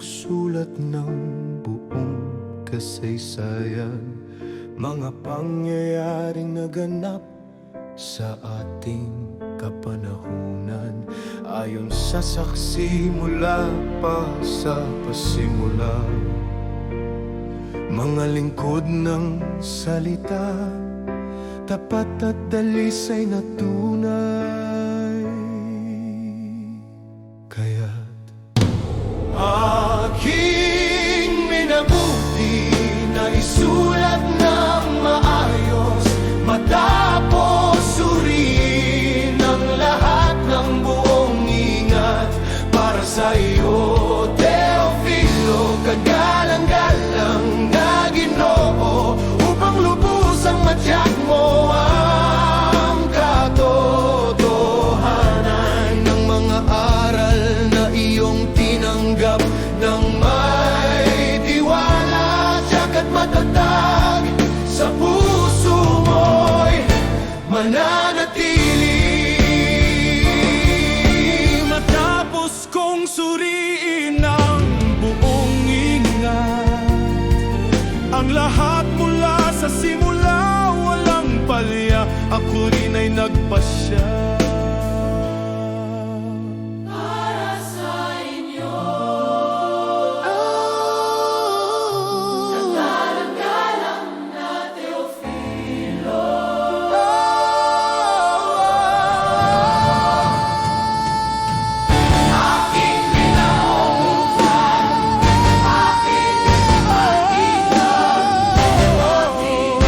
magsulat ng buong kasaysayan, mga pangyayaring naganap sa ating kapanahunan. Ayon sa saksi mula pa sa pasimula, mga lingkod ng salita, tapat at dalisay na tunay. Kaya't aking minabuti na isulat ng maayos, matapos suriin ang lahat ng buong ingat. Para sa iyo, Teofilo, kagalang-galang na Ginoo, upang lubusang matyak mo ang katotohanan ng mga aral na iyong tinanggap ng may tiwala, tiyak at matatag sa puso mo'y mananatili. Matapos kong suriin ang buong ingat, ang lahat mula sa simula, walang palya, ako rin ay nagpasya. Para sa inyo, kagalang-galang na Teofilo. Aking minabutan, aking kaibigan, aking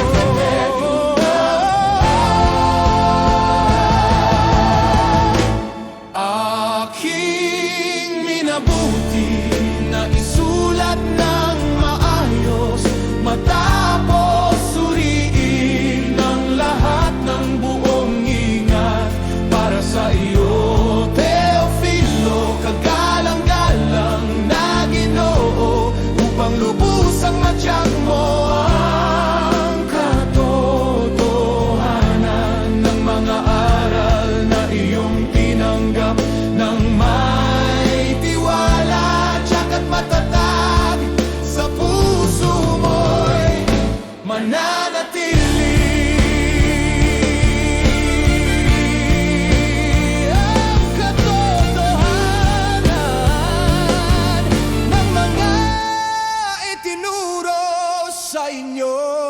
aking minabuti na isulat ng maayos, matapos suriin ang lahat ng buong ingat. Para sa iyo, Teofilo, kagalang-galang na Ginoo, upang lubusang matyak mo ang katotohanan ng mga aral na iyong tinanggap ng may tiwala, tiyak at matatag sa puso mo'y mananatili. Ang katotohanan ng mga itinuro sa inyo.